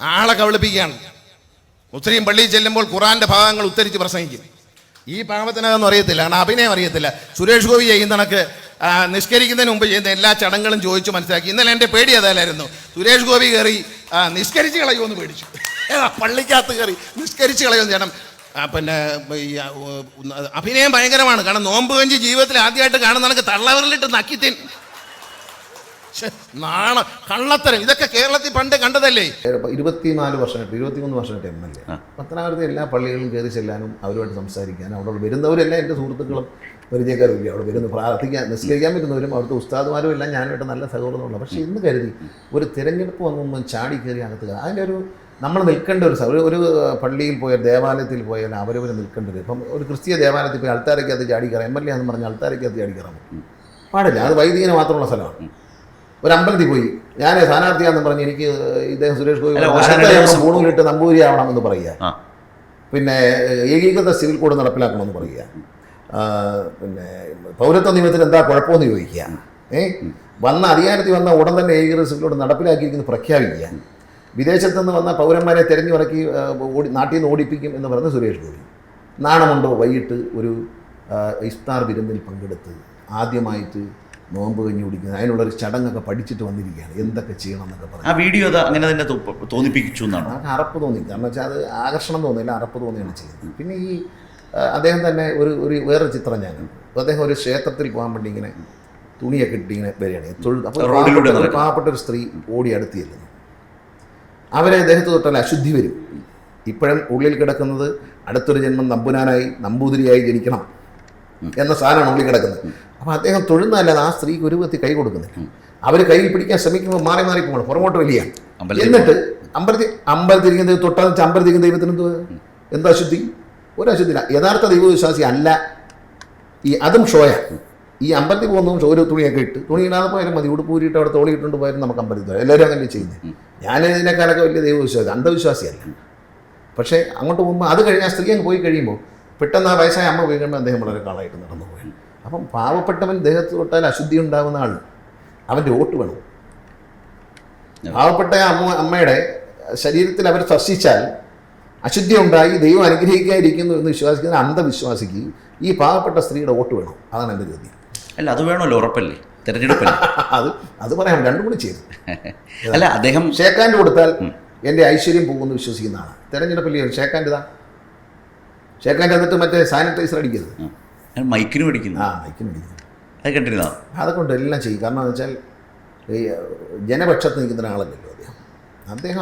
ആളെ കബളിപ്പിക്കുകയാണ്. മുസ്ലിം പള്ളിയിൽ ചെല്ലുമ്പോൾ ഖുറാന്റെ ഭാഗങ്ങൾ ഉദ്ധരിച്ച് പ്രസംഗിക്കും. ഈ പാവത്തിനകത്തൊന്നും അറിയത്തില്ല, കാരണം അഭിനയം അറിയത്തില്ല. സുരേഷ് ഗോപി ചെയ്യുന്ന കണക്ക് നിസ്കരിക്കുന്നതിന് മുമ്പ് ചെയ്യുന്ന എല്ലാ ചടങ്ങുകളും ചോദിച്ചു മനസ്സിലാക്കി. ഇന്നലെ എൻ്റെ പേടി അതല്ലായിരുന്നു, സുരേഷ് ഗോപി കയറി നിസ്കരിച്ച് കളയുമെന്ന് പേടിച്ചു. പള്ളിക്കകത്ത് കയറി നിസ്കരിച്ച് കളയുമെന്ന് ചെയ്യണം. പിന്നെ അഭിനയം ഭയങ്കരമാണ്. കാരണം നോമ്പ് കഞ്ചി ജീവിതത്തിൽ ആദ്യമായിട്ട് കാണുന്ന കണക്ക് തള്ളവരിലിട്ട് നക്കിത്തിൻ കള്ളത്തരം. ഇതൊക്കെ കേരളത്തിൽ പണ്ട് കണ്ടതല്ലേ. 24 വർഷമായിട്ട് 23 വർഷമായിട്ട് MLA പത്തനാപുരത്തെ എല്ലാ പള്ളികളിലും കയറി ചെല്ലാനും അവരുമായിട്ട് സംസാരിക്കാനും അവിടെ വരുന്നവരെല്ലാം എൻ്റെ സുഹൃത്തുക്കളും പരിചയക്കാരും ഇല്ല. അവിടെ വരുന്ന പ്രാർത്ഥിക്കാൻ നിസ്കരിക്കാൻ പറ്റുന്നവരും അവിടുത്തെ ഉസ്താദുമാരും എല്ലാം ഞാനുമായിട്ട് നല്ല സഹോദരമുള്ള. പക്ഷേ ഇന്ന് കരുതി ഒരു തിരഞ്ഞെടുപ്പ് വന്നു ചാടി കയറി അകത്ത് അതിൻ്റെ ഒരു നമ്മൾ നിൽക്കേണ്ട ഒരു പള്ളിയിൽ പോയാൽ ദേവാലയത്തിൽ പോയാൽ അവരവർ നിൽക്കേണ്ടത്. ഇപ്പം ഒരു ക്രിസ്തീയ ദേവാലയത്തിൽ പോയി അൾത്താരയ്ക്കകത്ത് ചാടി കയറാം. MLA എന്ന് പറഞ്ഞാൽ അൾത്താരയ്ക്കകത്ത് ചാടി കയറാൻ പാടില്ല. അത് വൈദികന് മാത്രമുള്ള സ്ഥലമാണ്. ഒരു അമ്പലത്തിൽ പോയി ഞാൻ സ്ഥാനാർത്ഥിയാണെന്ന് പറഞ്ഞ് എനിക്ക് ഇദ്ദേഹം സുരേഷ് ഗോപി മൂന്നിലിട്ട് നമ്പൂതിരി ആവണമെന്ന് പറയുക, പിന്നെ ഏകീകൃത സിവിൽ കോഡ് നടപ്പിലാക്കണമെന്ന് പറയുക, പിന്നെ പൗരത്വ നിയമത്തിൽ എന്താ കുഴപ്പമെന്ന് ചോദിക്കുക, വന്ന അധികാരത്തിൽ വന്ന ഉടൻ തന്നെ ഏകീകൃത സിവിൽ കോഡ് നടപ്പിലാക്കിയിരിക്കുന്നത് പ്രഖ്യാപിക്കുക, വിദേശത്തു നിന്ന് വന്ന പൗരന്മാരെ തിരഞ്ഞിറക്കി നാട്ടിൽ നിന്ന് ഓടിപ്പിക്കും എന്ന് പറഞ്ഞ സുരേഷ് ഗോപി. നാണമുണ്ടോ വൈകിട്ട് ഒരു ഇഫ്താർ വിരുന്നിൽ പങ്കെടുത്ത് ആദ്യമായിട്ട് നോമ്പ് കഞ്ഞി കുടിക്കുന്നത്, അതിനുള്ളൊരു ചടങ്ങൊക്കെ പഠിച്ചിട്ട് വന്നിരിക്കുകയാണ്, എന്തൊക്കെ ചെയ്യണം എന്നൊക്കെ പറഞ്ഞു. ആ വീഡിയോ അങ്ങനെ തന്നെ തോന്നിപ്പിച്ചു എന്നാണ്. അറപ്പ് തോന്നി. കാരണം വെച്ചാൽ അത് ആകർഷണം തോന്നിയില്ല, അറപ്പ് തോന്നിയാണ് ചെയ്യുന്നത്. പിന്നെ ഈ അദ്ദേഹം തന്നെ ഒരു വേറൊരു ചിത്രം ഞാൻ കണ്ടു. അദ്ദേഹം ഒരു ക്ഷേത്രത്തിൽ പോകാൻ വേണ്ടി ഇങ്ങനെ തുണിയൊക്കെ ഇട്ട് ഇങ്ങനെ വരികയാണ്. അപ്പോൾ പാവപ്പെട്ട ഒരു സ്ത്രീ ഓടി അടുത്ത് ചെല്ലുന്നു. അവരെ അദ്ദേഹത്ത് തൊട്ടാൽ അശുദ്ധി വരും. ഇപ്പോഴും ഉള്ളിൽ കിടക്കുന്നത് അടുത്തൊരു ജന്മം നമ്പൂനാനായി നമ്പൂതിരിയായി ജനിക്കണം എന്ന സാധനമാണ് ഉള്ളിൽ കിടക്കുന്നത്. അപ്പോൾ അദ്ദേഹം തൊഴുന്നതല്ലാതെ ആ സ്ത്രീക്ക് ഒരു വ്യക്തി കൈ കൊടുക്കുന്നില്ല. അവർ കയ്യിൽ പിടിക്കാൻ ശ്രമിക്കുമ്പോൾ മാറി മാറി പോകണം, പുറമോട്ട് വലിയ. എന്നിട്ട് അമ്പലത്തിരിക്കുന്ന തൊട്ടാൽ അമ്പലത്തിരിക്കുന്ന ദൈവത്തിന് എന്താ അശുദ്ധി? ഒരു അശുദ്ധിയില്ല. യഥാർത്ഥ ദൈവവിശ്വാസി അല്ല ഈ, അതും ഷോയാണ്. ഈ അമ്പലത്തിൽ പോകുന്നതും ഷോ ഒരു തുണിയൊക്കെ ഇട്ട്, തുണിയില്ലാതെ പോയാലും മതി, ഉടുപ്പൂരിയിട്ട് അവിടെ തോളിയിട്ടുണ്ട് പോയാലും നമുക്ക് അമ്പലത്തിൽ പോയാൽ എല്ലാവരും അങ്ങനെ ചെയ്യുന്നത്. ഞാൻ ഇതിനേക്കാളൊക്കെ വലിയ ദൈവവിശ്വാസി, അന്ധവിശ്വാസിയല്ല. പക്ഷേ അങ്ങോട്ട് പോകുമ്പോൾ അത് കഴിഞ്ഞ് ആ സ്ത്രീ അങ്ങ് പോയി കഴിയുമ്പോൾ പെട്ടെന്ന് ആ വയസ്സായ അമ്മ പോയി കഴിയുമ്പോൾ അദ്ദേഹം വളരെ കാളായിട്ട് നടന്നു പോയി. അപ്പം പാവപ്പെട്ടവൻ ദേഹത്ത് തൊട്ടാൽ അശുദ്ധി ഉണ്ടാകുന്ന ആൾ അവൻ്റെ വോട്ട് വേണം. പാവപ്പെട്ട അമ്മയുടെ ശരീരത്തിൽ അവർ സ്പർശിച്ചാൽ അശുദ്ധി ഉണ്ടായി ദൈവം അനുഗ്രഹിക്കാതിരിക്കുന്നു എന്ന് വിശ്വസിക്കുന്ന അന്ധവിശ്വാസിക്ക് ഈ പാവപ്പെട്ട സ്ത്രീയുടെ വോട്ട് വേണം. അതാണ് എൻ്റെ ചോദ്യം. അല്ല, അത് വേണമല്ലോ, ഉറപ്പല്ലേ, തെരഞ്ഞെടുപ്പല്ലേ. അത് പറയാം, രണ്ടും കൂടി ചെയ്തു. അല്ല, അദ്ദേഹം ഷേക്കാൻഡ് കൊടുത്താൽ എൻ്റെ ഐശ്വര്യം പോകുമെന്ന് വിശ്വസിക്കുന്നതാണ്. തെരഞ്ഞെടുപ്പിൽ ഷേക്കാൻഡ് ഷേക്കാൻഡ് എന്നിട്ട് മറ്റേ സാനിറ്റൈസർ അടിക്കരുത്, മൈക്കിന് മേടിക്കുന്നു. മൈക്കിന് അടിക്കുന്നു. അത് കണ്ടിരുന്നോ? അതൊക്കെ എല്ലാം ചെയ്യും. കാരണം എന്ന് വെച്ചാൽ ഈ ജനപക്ഷത്ത് നിൽക്കുന്ന ഒരാളല്ലല്ലോ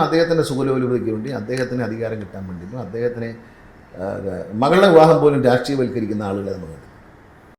അദ്ദേഹത്തിൻ്റെ സുഖലോലുപതയ്ക്ക് വേണ്ടി, അദ്ദേഹത്തിന് അധികാരം കിട്ടാൻ വേണ്ടിയിട്ടും, അദ്ദേഹത്തിന് മകളുടെ വിവാഹം പോലും രാഷ്ട്രീയവൽക്കരിക്കുന്ന ആളുകളെ നമുക്ക്